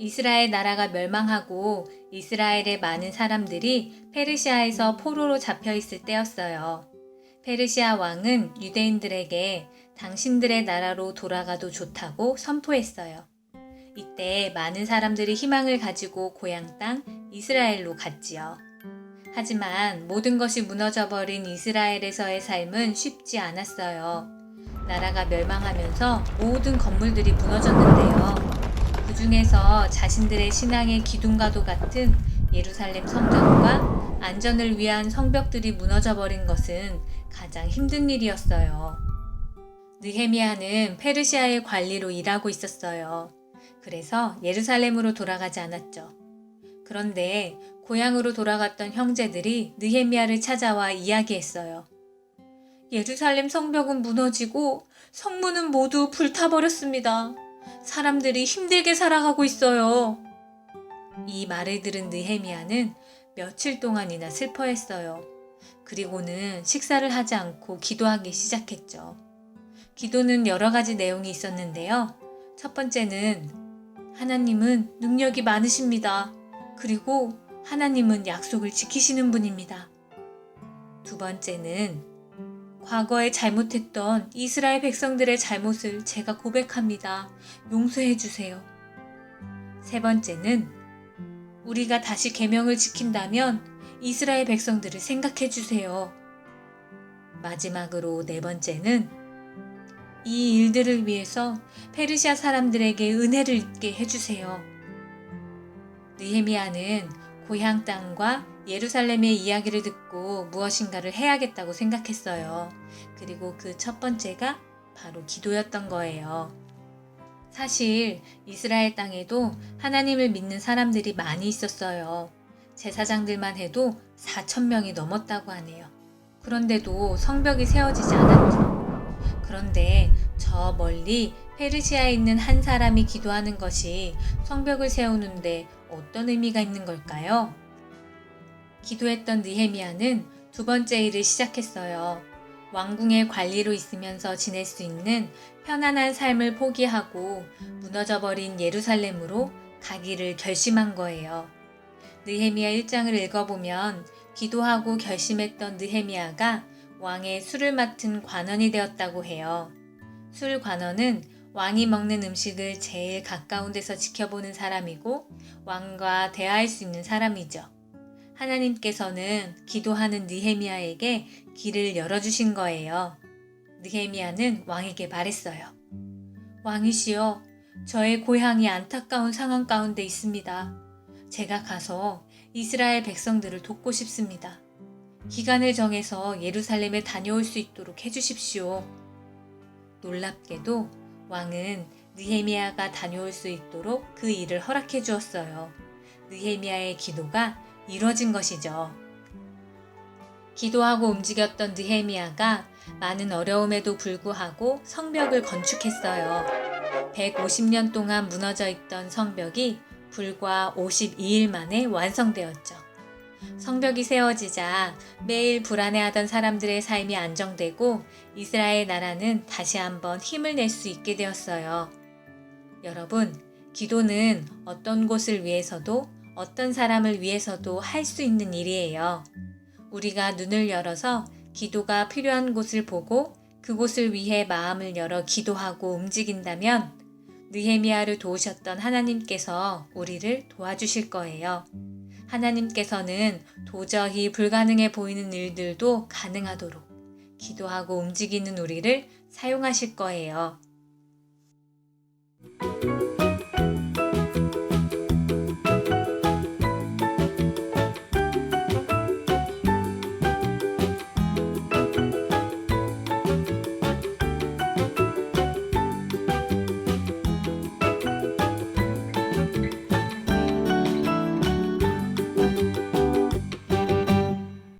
이스라엘 나라가 멸망하고 이스라엘의 많은 사람들이 페르시아에서 포로로 잡혀 있을 때였어요. 페르시아 왕은 유대인들에게 당신들의 나라로 돌아가도 좋다고 선포했어요. 이때 많은 사람들이 희망을 가지고 고향 땅 이스라엘로 갔지요. 하지만 모든 것이 무너져버린 이스라엘에서의 삶은 쉽지 않았어요. 나라가 멸망하면서 모든 건물들이 무너졌는데요. 그 중에서 자신들의 신앙의 기둥과도 같은 예루살렘 성전과 안전을 위한 성벽들이 무너져버린 것은 가장 힘든 일이었어요. 느헤미야는 페르시아의 관리로 일하고 있었어요. 그래서 예루살렘으로 돌아가지 않았죠. 그런데 고향으로 돌아갔던 형제들이 느헤미야를 찾아와 이야기했어요. 예루살렘 성벽은 무너지고 성문은 모두 불타버렸습니다. 사람들이 힘들게 살아가고 있어요. 이 말을 들은 느헤미야는 며칠 동안이나 슬퍼했어요. 그리고는 식사를 하지 않고 기도하기 시작했죠. 기도는 여러 가지 내용이 있었는데요. 첫 번째는 하나님은 능력이 많으십니다. 그리고 하나님은 약속을 지키시는 분입니다. 두 번째는 과거에 잘못했던 이스라엘 백성들의 잘못을 제가 고백합니다. 용서해 주세요. 세 번째는 우리가 다시 계명을 지킨다면 이스라엘 백성들을 생각해 주세요. 마지막으로 네 번째는 이 일들을 위해서 페르시아 사람들에게 은혜를 입게 해주세요. 느헤미야는 고향 땅과 예루살렘의 이야기를 듣고 무엇인가를 해야겠다고 생각했어요. 그리고 그 첫 번째가 바로 기도였던 거예요. 사실 이스라엘 땅에도 하나님을 믿는 사람들이 많이 있었어요. 제사장들만 해도 4,000명이 넘었다고 하네요. 그런데도 성벽이 세워지지 않았죠. 그런데 저 멀리 페르시아에 있는 한 사람이 기도하는 것이 성벽을 세우는데 어떤 의미가 있는 걸까요? 기도했던 느헤미야는 두 번째 일을 시작했어요. 왕궁의 관리로 있으면서 지낼 수 있는 편안한 삶을 포기하고 무너져버린 예루살렘으로 가기를 결심한 거예요. 느헤미야 1장을 읽어보면 기도하고 결심했던 느헤미야가 왕의 술을 맡은 관원이 되었다고 해요. 술 관원은 왕이 먹는 음식을 제일 가까운 데서 지켜보는 사람이고 왕과 대화할 수 있는 사람이죠. 하나님께서는 기도하는 느헤미야에게 길을 열어주신 거예요. 느헤미야는 왕에게 말했어요. 왕이시여, 저의 고향이 안타까운 상황 가운데 있습니다. 제가 가서 이스라엘 백성들을 돕고 싶습니다. 기간을 정해서 예루살렘에 다녀올 수 있도록 해주십시오. 놀랍게도 왕은 느헤미야가 다녀올 수 있도록 그 일을 허락해 주었어요. 느헤미야의 기도가 이루어진 것이죠. 기도하고 움직였던 느헤미야가 많은 어려움에도 불구하고 성벽을 건축했어요. 150년 동안 무너져 있던 성벽이 불과 52일 만에 완성되었죠. 성벽이 세워지자 매일 불안해하던 사람들의 삶이 안정되고 이스라엘 나라는 다시 한번 힘을 낼 수 있게 되었어요. 여러분, 기도는 어떤 곳을 위해서도 어떤 사람을 위해서도 할 수 있는 일이에요. 우리가 눈을 열어서 기도가 필요한 곳을 보고 그곳을 위해 마음을 열어 기도하고 움직인다면 느헤미야를 도우셨던 하나님께서 우리를 도와주실 거예요. 하나님께서는 도저히 불가능해 보이는 일들도 가능하도록 기도하고 움직이는 우리를 사용하실 거예요.